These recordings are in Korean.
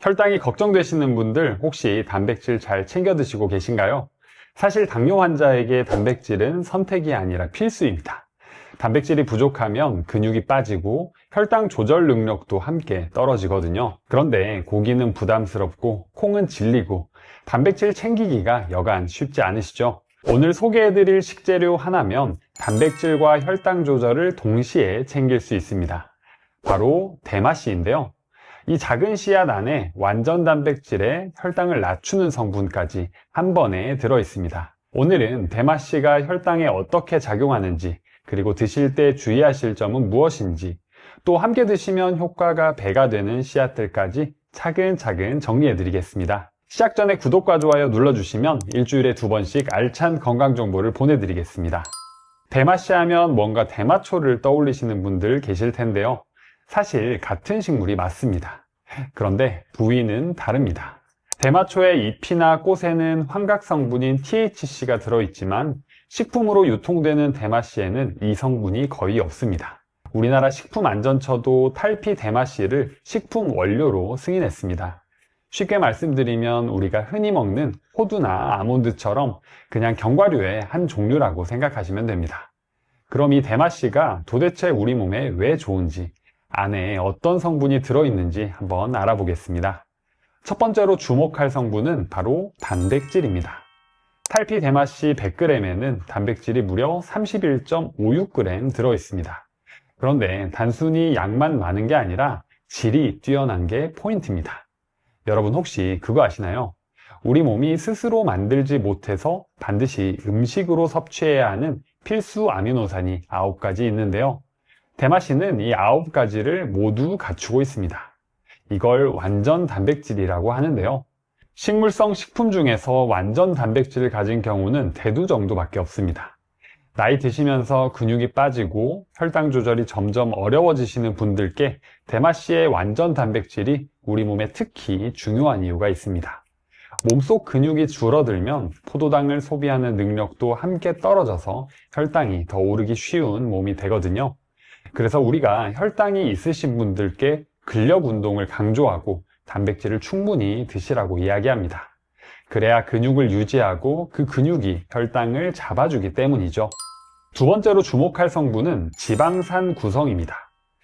혈당이 걱정되시는 분들 혹시 단백질 잘 챙겨 드시고 계신가요? 사실 당뇨 환자에게 단백질은 선택이 아니라 필수입니다. 단백질이 부족하면 근육이 빠지고 혈당 조절 능력도 함께 떨어지거든요. 그런데 고기는 부담스럽고 콩은 질리고 단백질 챙기기가 여간 쉽지 않으시죠? 오늘 소개해드릴 식재료 하나면 단백질과 혈당 조절을 동시에 챙길 수 있습니다. 바로 대마씨인데요. 이 작은 씨앗 안에 완전 단백질에 혈당을 낮추는 성분까지 한 번에 들어 있습니다. 오늘은 대마씨가 혈당에 어떻게 작용하는지, 그리고 드실 때 주의하실 점은 무엇인지, 또 함께 드시면 효과가 배가 되는 씨앗들까지 차근차근 정리해 드리겠습니다. 시작 전에 구독과 좋아요 눌러주시면 일주일에 2번씩 알찬 건강 정보를 보내드리겠습니다. 대마씨 하면 뭔가 대마초를 떠올리시는 분들 계실 텐데요. 사실 같은 식물이 맞습니다. 그런데 부위는 다릅니다. 대마초의 잎이나 꽃에는 환각 성분인 THC가 들어있지만 식품으로 유통되는 대마씨에는 이 성분이 거의 없습니다. 우리나라 식품안전처도 탈피 대마씨를 식품 원료로 승인했습니다. 쉽게 말씀드리면 우리가 흔히 먹는 호두나 아몬드처럼 그냥 견과류의 한 종류라고 생각하시면 됩니다. 그럼 이 대마씨가 도대체 우리 몸에 왜 좋은지, 안에 어떤 성분이 들어있는지 한번 알아보겠습니다. 첫 번째로 주목할 성분은 바로 단백질입니다. 탈피 대마씨 100g에는 단백질이 무려 31.56g 들어있습니다. 그런데 단순히 양만 많은 게 아니라 질이 뛰어난 게 포인트입니다. 여러분 혹시 그거 아시나요? 우리 몸이 스스로 만들지 못해서 반드시 음식으로 섭취해야 하는 필수 아미노산이 9가지 있는데요. 대마씨는 이 9가지를 모두 갖추고 있습니다. 이걸 완전 단백질이라고 하는데요. 식물성 식품 중에서 완전 단백질을 가진 경우는 대두 정도밖에 없습니다. 나이 드시면서 근육이 빠지고 혈당 조절이 점점 어려워지시는 분들께 대마씨의 완전 단백질이 우리 몸에 특히 중요한 이유가 있습니다. 몸속 근육이 줄어들면 포도당을 소비하는 능력도 함께 떨어져서 혈당이 더 오르기 쉬운 몸이 되거든요. 그래서 우리가 혈당이 있으신 분들께 근력 운동을 강조하고 단백질을 충분히 드시라고 이야기합니다. 그래야 근육을 유지하고 그 근육이 혈당을 잡아주기 때문이죠. 두 번째로 주목할 성분은 지방산 구성입니다.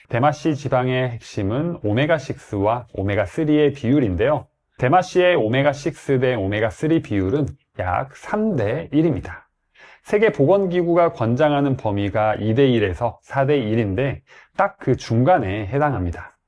대마씨 지방의 핵심은 오메가6와 오메가3의 비율인데요. 대마씨의 오메가6 대 오메가3 비율은 약 3대 1입니다. 세계보건기구가 권장하는 범위가 2대1에서 4대1인데 딱 그 중간에 해당합니다.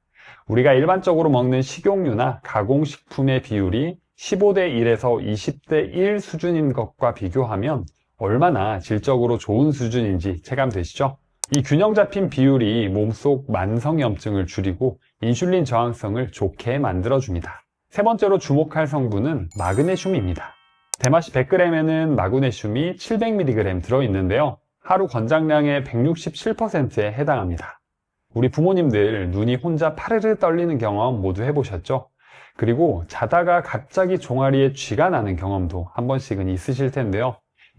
우리가 일반적으로 먹는 식용유나 가공식품의 비율이 15대1에서 20대1 수준인 것과 비교하면 얼마나 질적으로 좋은 수준인지 체감되시죠? 이 균형 잡힌 비율이 몸속 만성염증을 줄이고 인슐린 저항성을 좋게 만들어줍니다. 세 번째로 주목할 성분은 마그네슘입니다. 대마씨 100g에는 마그네슘이 700mg 들어있는데요. 하루 권장량의 167%에 해당합니다. 우리 부모님들 눈이 혼자 파르르 떨리는 경험 모두 해보셨죠? 그리고 자다가 갑자기 종아리에 쥐가 나는 경험도 한 번씩은 있으실 텐데요.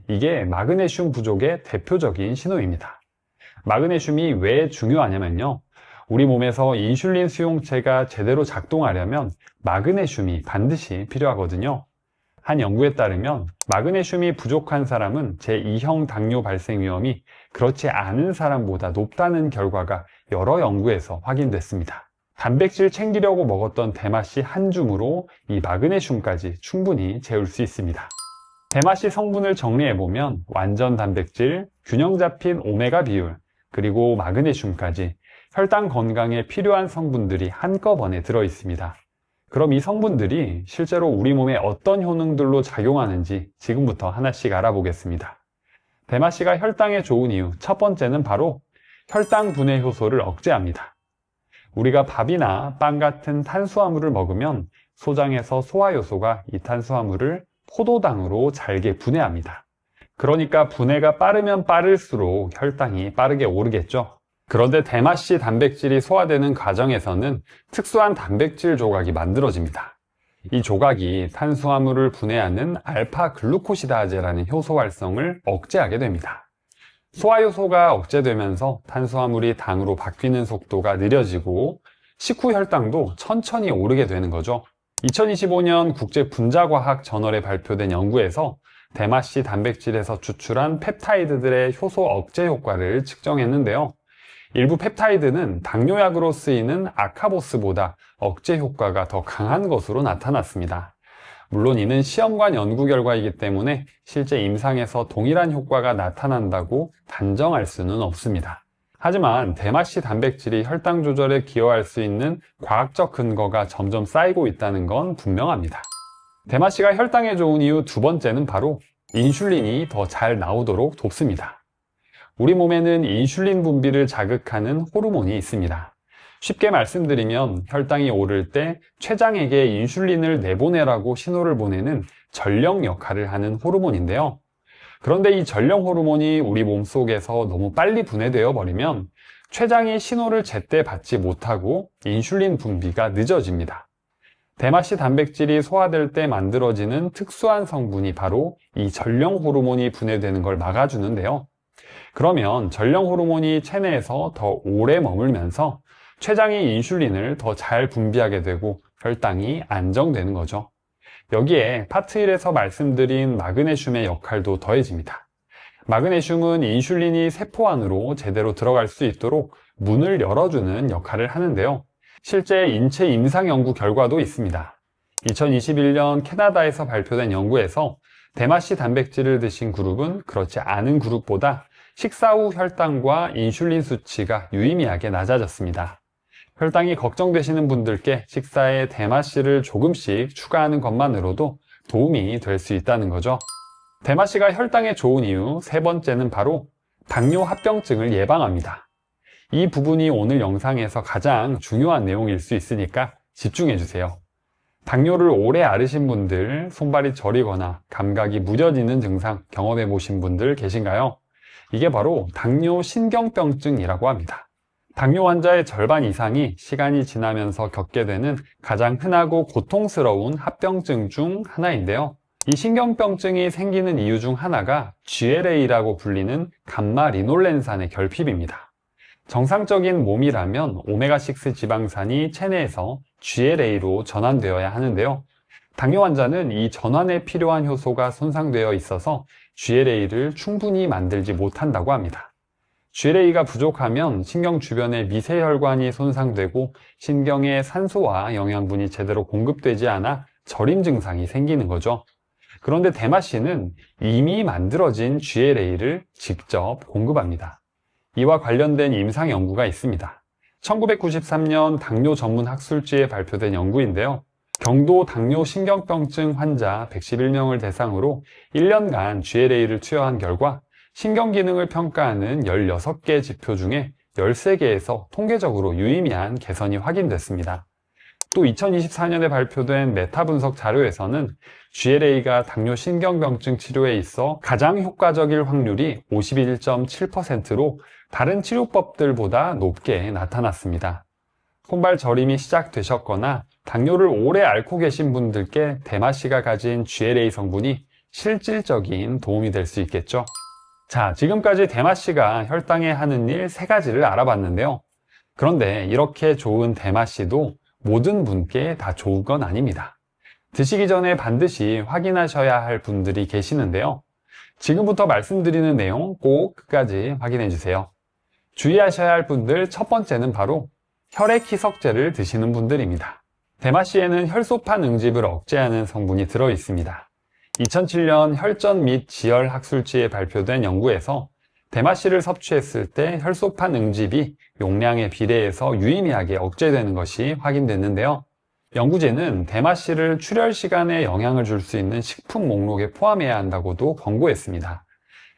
이게 마그네슘 부족의 대표적인 신호입니다. 마그네슘이 왜 중요하냐면요. 우리 몸에서 인슐린 수용체가 제대로 작동하려면 마그네슘이 반드시 필요하거든요. 한 연구에 따르면 마그네슘이 부족한 사람은 제2형 당뇨 발생 위험이 그렇지 않은 사람보다 높다는 결과가 여러 연구에서 확인됐습니다. 단백질 챙기려고 먹었던 대마씨 한 줌으로 이 마그네슘까지 충분히 채울 수 있습니다. 대마씨 성분을 정리해보면 완전 단백질, 균형 잡힌 오메가 비율, 그리고 마그네슘까지 혈당 건강에 필요한 성분들이 한꺼번에 들어있습니다. 그럼 이 성분들이 실제로 우리 몸에 어떤 효능들로 작용하는지 지금부터 하나씩 알아보겠습니다. 대마씨가 혈당에 좋은 이유 첫 번째는 바로 혈당 분해 효소를 억제합니다. 우리가 밥이나 빵 같은 탄수화물을 먹으면 소장에서 소화효소가 이 탄수화물을 포도당으로 잘게 분해합니다. 그러니까 분해가 빠르면 빠를수록 혈당이 빠르게 오르겠죠. 그런데 대마씨 단백질이 소화되는 과정에서는 특수한 단백질 조각이 만들어집니다. 이 조각이 탄수화물을 분해하는 알파글루코시다제라는 효소 활성을 억제하게 됩니다. 소화효소가 억제되면서 탄수화물이 당으로 바뀌는 속도가 느려지고 식후 혈당도 천천히 오르게 되는 거죠. 2025년 국제분자과학 저널에 발표된 연구에서 대마씨 단백질에서 추출한 펩타이드들의 효소 억제 효과를 측정했는데요. 일부 펩타이드는 당뇨약으로 쓰이는 아카보스보다 억제 효과가 더 강한 것으로 나타났습니다. 물론 이는 시험관 연구 결과이기 때문에 실제 임상에서 동일한 효과가 나타난다고 단정할 수는 없습니다. 하지만 대마씨 단백질이 혈당 조절에 기여할 수 있는 과학적 근거가 점점 쌓이고 있다는 건 분명합니다. 대마씨가 혈당에 좋은 이유 두 번째는 바로 인슐린이 더 잘 나오도록 돕습니다. 우리 몸에는 인슐린 분비를 자극하는 호르몬이 있습니다. 쉽게 말씀드리면 혈당이 오를 때 췌장에게 인슐린을 내보내라고 신호를 보내는 전령 역할을 하는 호르몬인데요. 그런데 이 전령 호르몬이 우리 몸속에서 너무 빨리 분해되어 버리면 췌장이 신호를 제때 받지 못하고 인슐린 분비가 늦어집니다. 대마씨 단백질이 소화될 때 만들어지는 특수한 성분이 바로 이 전령 호르몬이 분해되는 걸 막아주는데요. 그러면 전령 호르몬이 체내에서 더 오래 머물면서 췌장이 인슐린을 더 잘 분비하게 되고 혈당이 안정되는 거죠. 여기에 파트 1에서 말씀드린 마그네슘의 역할도 더해집니다. 마그네슘은 인슐린이 세포 안으로 제대로 들어갈 수 있도록 문을 열어주는 역할을 하는데요. 실제 인체 임상 연구 결과도 있습니다. 2021년 캐나다에서 발표된 연구에서 대마씨 단백질을 드신 그룹은 그렇지 않은 그룹보다 식사 후 혈당과 인슐린 수치가 유의미하게 낮아졌습니다. 혈당이 걱정되시는 분들께 식사에 대마씨를 조금씩 추가하는 것만으로도 도움이 될 수 있다는 거죠. 대마씨가 혈당에 좋은 이유 세 번째는 바로 당뇨 합병증을 예방합니다. 이 부분이 오늘 영상에서 가장 중요한 내용일 수 있으니까 집중해 주세요. 당뇨를 오래 앓으신 분들, 손발이 저리거나 감각이 무뎌지는 증상 경험해 보신 분들 계신가요? 이게 바로 당뇨 신경병증이라고 합니다. 당뇨 환자의 절반 이상이 시간이 지나면서 겪게 되는 가장 흔하고 고통스러운 합병증 중 하나인데요. 이 신경병증이 생기는 이유 중 하나가 GLA라고 불리는 감마리놀렌산의 결핍입니다. 정상적인 몸이라면 오메가6 지방산이 체내에서 GLA로 전환되어야 하는데요. 당뇨 환자는 이 전환에 필요한 효소가 손상되어 있어서 GLA를 충분히 만들지 못한다고 합니다. GLA가 부족하면 신경 주변의 미세혈관이 손상되고 신경에 산소와 영양분이 제대로 공급되지 않아 저림 증상이 생기는 거죠. 그런데 대마씨는 이미 만들어진 GLA를 직접 공급합니다. 이와 관련된 임상 연구가 있습니다. 1993년 당뇨 전문 학술지에 발표된 연구인데요. 경도 당뇨 신경병증 환자 111명을 대상으로 1년간 GLA를 투여한 결과 신경 기능을 평가하는 16개 지표 중에 13개에서 통계적으로 유의미한 개선이 확인됐습니다. 또 2024년에 발표된 메타 분석 자료에서는 GLA가 당뇨 신경병증 치료에 있어 가장 효과적일 확률이 51.7%로 다른 치료법들보다 높게 나타났습니다. 손발 저림이 시작되셨거나 당뇨를 오래 앓고 계신 분들께 대마씨가 가진 GLA 성분이 실질적인 도움이 될 수 있겠죠. 자, 지금까지 대마씨가 혈당에 하는 일 3가지를 알아봤는데요. 그런데 이렇게 좋은 대마씨도 모든 분께 다 좋은 건 아닙니다. 드시기 전에 반드시 확인하셔야 할 분들이 계시는데요. 지금부터 말씀드리는 내용 꼭 끝까지 확인해 주세요. 주의하셔야 할 분들 첫 번째는 바로 혈액 희석제를 드시는 분들입니다. 대마씨에는 혈소판 응집을 억제하는 성분이 들어 있습니다. 2007년 혈전 및 지혈 학술지에 발표된 연구에서 대마씨를 섭취했을 때 혈소판 응집이 용량에 비례해서 유의미하게 억제되는 것이 확인됐는데요. 연구진은 대마씨를 출혈 시간에 영향을 줄 수 있는 식품 목록에 포함해야 한다고도 권고했습니다.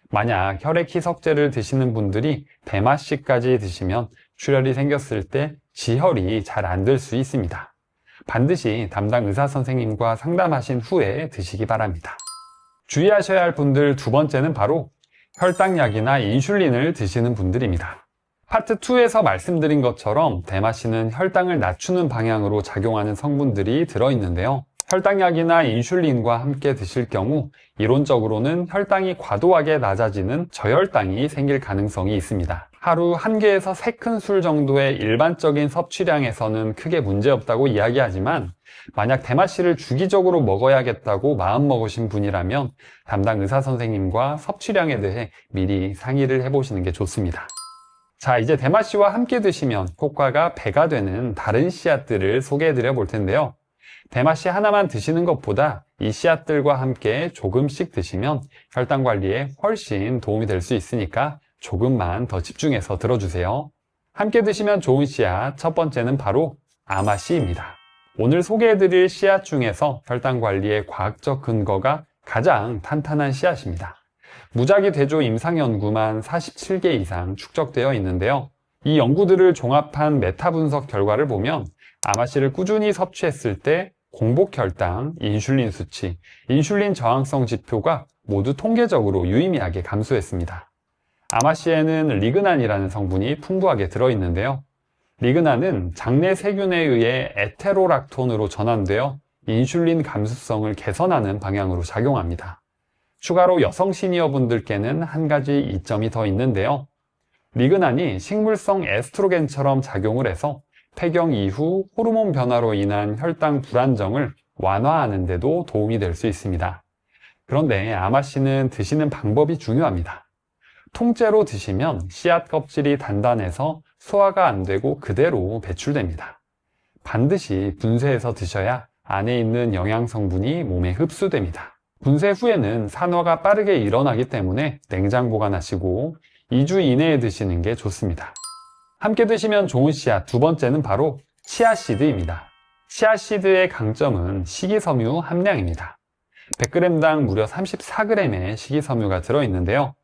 만약 혈액 희석제를 드시는 분들이 대마씨까지 드시면 출혈이 생겼을 때 지혈이 잘 안 될 수 있습니다. 반드시 담당 의사 선생님과 상담하신 후에 드시기 바랍니다. 주의하셔야 할 분들 두 번째는 바로 혈당약이나 인슐린을 드시는 분들입니다. 파트 2에서 말씀드린 것처럼 대마씨는 혈당을 낮추는 방향으로 작용하는 성분들이 들어있는데요. 혈당약이나 인슐린과 함께 드실 경우 이론적으로는 혈당이 과도하게 낮아지는 저혈당이 생길 가능성이 있습니다. 하루 1개에서 3큰술 정도의 일반적인 섭취량에서는 크게 문제없다고 이야기하지만 만약 대마씨를 주기적으로 먹어야겠다고 마음먹으신 분이라면 담당 의사 선생님과 섭취량에 대해 미리 상의를 해보시는 게 좋습니다. 자, 이제 대마씨와 함께 드시면 효과가 배가 되는 다른 씨앗들을 소개해드려 볼 텐데요. 대마씨 하나만 드시는 것보다 이 씨앗들과 함께 조금씩 드시면 혈당 관리에 훨씬 도움이 될 수 있으니까 조금만 더 집중해서 들어주세요. 함께 드시면 좋은 씨앗, 첫 번째는 바로 아마씨입니다. 오늘 소개해드릴 씨앗 중에서 혈당 관리의 과학적 근거가 가장 탄탄한 씨앗입니다. 무작위 대조 임상 연구만 47개 이상 축적되어 있는데요. 이 연구들을 종합한 메타 분석 결과를 보면 아마씨를 꾸준히 섭취했을 때 공복 혈당, 인슐린 수치, 인슐린 저항성 지표가 모두 통계적으로 유의미하게 감소했습니다. 아마씨에는 리그난이라는 성분이 풍부하게 들어있는데요. 리그난은 장내 세균에 의해 에테로락톤으로 전환되어 인슐린 감수성을 개선하는 방향으로 작용합니다. 추가로 여성 시니어분들께는 한 가지 이점이 더 있는데요. 리그난이 식물성 에스트로겐처럼 작용을 해서 폐경 이후 호르몬 변화로 인한 혈당 불안정을 완화하는 데도 도움이 될 수 있습니다. 그런데 아마씨는 드시는 방법이 중요합니다. 통째로 드시면 씨앗 껍질이 단단해서 소화가 안 되고 그대로 배출됩니다. 반드시 분쇄해서 드셔야 안에 있는 영양 성분이 몸에 흡수됩니다. 분쇄 후에는 산화가 빠르게 일어나기 때문에 냉장 보관하시고 2주 이내에 드시는 게 좋습니다. 함께 드시면 좋은 씨앗 두 번째는 바로 치아씨드입니다. 치아씨드의 강점은 식이섬유 함량입니다. 100g당 무려 34g의 식이섬유가 들어있는데요.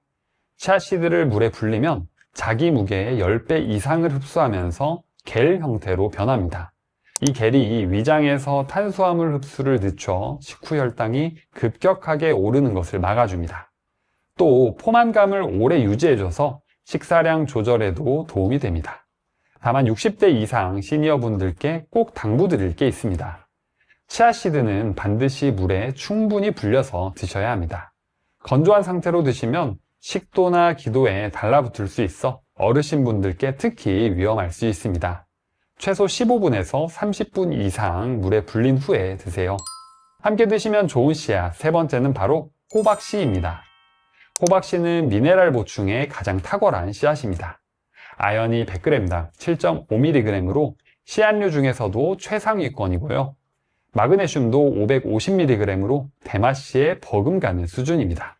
치아씨드를 물에 불리면 자기 무게의 10배 이상을 흡수하면서 겔 형태로 변합니다. 이 겔이 위장에서 탄수화물 흡수를 늦춰 식후 혈당이 급격하게 오르는 것을 막아줍니다. 또 포만감을 오래 유지해줘서 식사량 조절에도 도움이 됩니다. 다만 60대 이상 시니어분들께 꼭 당부드릴 게 있습니다. 치아씨드는 반드시 물에 충분히 불려서 드셔야 합니다. 건조한 상태로 드시면 식도나 기도에 달라붙을 수 있어 어르신분들께 특히 위험할 수 있습니다. 최소 15분에서 30분 이상 물에 불린 후에 드세요. 함께 드시면 좋은 씨앗 세 번째는 바로 호박씨입니다. 호박씨는 미네랄 보충에 가장 탁월한 씨앗입니다. 아연이 100g당 7.5mg으로 씨앗류 중에서도 최상위권이고요. 마그네슘도 550mg으로 대마씨에 버금가는 수준입니다.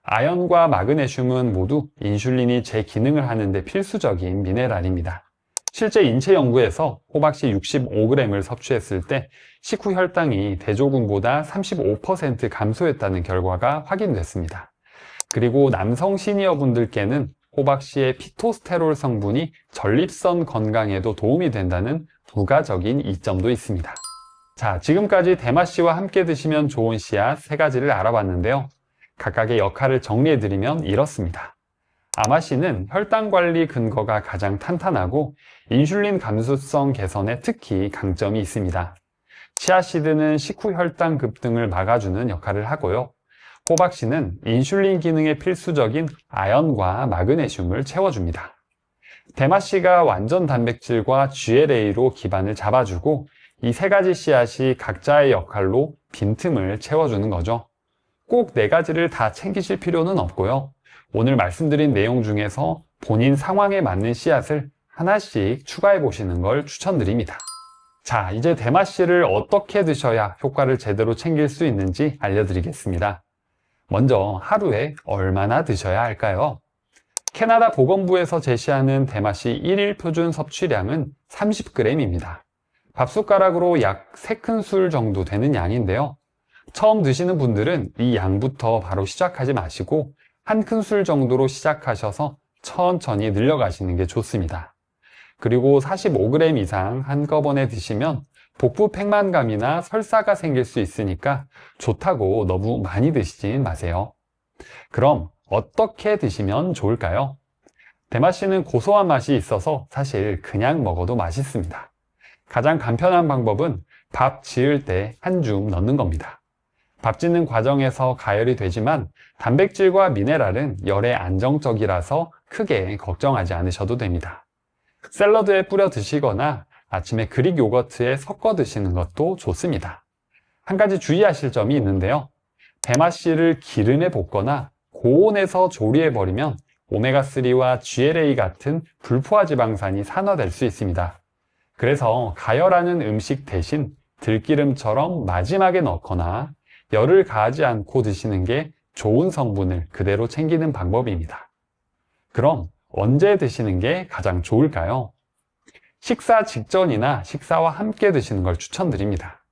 아연과 마그네슘은 모두 인슐린이 제 기능을 하는데 필수적인 미네랄입니다. 실제 인체 연구에서 호박씨 65g을 섭취했을 때 식후 혈당이 대조군보다 35% 감소했다는 결과가 확인됐습니다. 그리고 남성 시니어분들께는 호박씨의 피토스테롤 성분이 전립선 건강에도 도움이 된다는 부가적인 이점도 있습니다. 자, 지금까지 대마씨와 함께 드시면 좋은 씨앗 세 가지를 알아봤는데요. 각각의 역할을 정리해드리면 이렇습니다. 아마씨는 혈당 관리 근거가 가장 탄탄하고 인슐린 감수성 개선에 특히 강점이 있습니다. 치아씨드는 식후 혈당 급등을 막아주는 역할을 하고요. 호박씨는 인슐린 기능에 필수적인 아연과 마그네슘을 채워줍니다. 대마씨가 완전 단백질과 GLA로 기반을 잡아주고 이 세 가지 씨앗이 각자의 역할로 빈틈을 채워주는 거죠. 꼭 네 가지를 다 챙기실 필요는 없고요. 오늘 말씀드린 내용 중에서 본인 상황에 맞는 씨앗을 하나씩 추가해 보시는 걸 추천드립니다. 자, 이제 대마씨를 어떻게 드셔야 효과를 제대로 챙길 수 있는지 알려드리겠습니다. 먼저 하루에 얼마나 드셔야 할까요? 캐나다 보건부에서 제시하는 대마씨 1일 표준 섭취량은 30g입니다. 밥숟가락으로 약 3큰술 정도 되는 양인데요. 처음 드시는 분들은 이 양부터 바로 시작하지 마시고 1큰술 정도로 시작하셔서 천천히 늘려가시는 게 좋습니다. 그리고 45g 이상 한꺼번에 드시면 복부 팽만감이나 설사가 생길 수 있으니까 좋다고 너무 많이 드시진 마세요. 그럼 어떻게 드시면 좋을까요? 대마씨는 고소한 맛이 있어서 사실 그냥 먹어도 맛있습니다. 가장 간편한 방법은 밥 지을 때 한 줌 넣는 겁니다. 밥 짓는 과정에서 가열이 되지만 단백질과 미네랄은 열에 안정적이라서 크게 걱정하지 않으셔도 됩니다. 샐러드에 뿌려 드시거나 아침에 그릭 요거트에 섞어 드시는 것도 좋습니다. 한 가지 주의하실 점이 있는데요. 대마씨를 기름에 볶거나 고온에서 조리해버리면 오메가3와 GLA 같은 불포화 지방산이 산화될 수 있습니다. 그래서 가열하는 음식 대신 들기름처럼 마지막에 넣거나 열을 가하지 않고 드시는 게 좋은 성분을 그대로 챙기는 방법입니다. 그럼 언제 드시는 게 가장 좋을까요? 식사 직전이나 식사와 함께 드시는 걸 추천드립니다.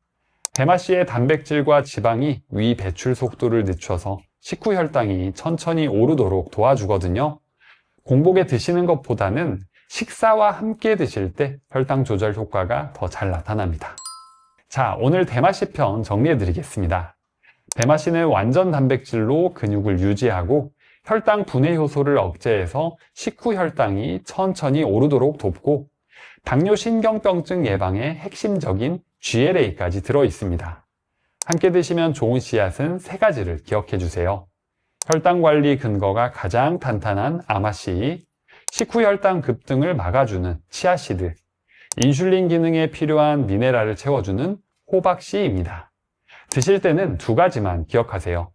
대마씨의 단백질과 지방이 위 배출 속도를 늦춰서 식후 혈당이 천천히 오르도록 도와주거든요. 공복에 드시는 것보다는 식사와 함께 드실 때 혈당 조절 효과가 더 잘 나타납니다. 자, 오늘 대마씨 편 정리해 드리겠습니다. 대마씨는 완전 단백질로 근육을 유지하고 혈당 분해 효소를 억제해서 식후 혈당이 천천히 오르도록 돕고 당뇨 신경병증 예방에 핵심적인 GLA까지 들어 있습니다. 함께 드시면 좋은 씨앗은 3가지를 기억해 주세요. 혈당 관리 근거가 가장 탄탄한 아마씨, 식후 혈당 급등을 막아주는 치아씨드, 인슐린 기능에 필요한 미네랄을 채워주는 호박씨입니다. 드실 때는 2가지만 기억하세요.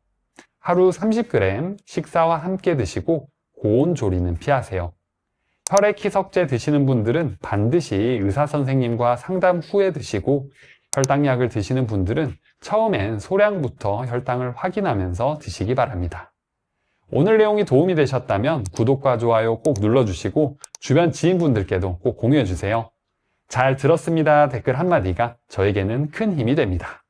하루 30g 식사와 함께 드시고 고온 조리는 피하세요. 혈액 희석제 드시는 분들은 반드시 의사 선생님과 상담 후에 드시고 혈당약을 드시는 분들은 처음엔 소량부터 혈당을 확인하면서 드시기 바랍니다. 오늘 내용이 도움이 되셨다면 구독과 좋아요 꼭 눌러주시고 주변 지인분들께도 꼭 공유해주세요. 잘 들었습니다 댓글 한마디가 저에게는 큰 힘이 됩니다.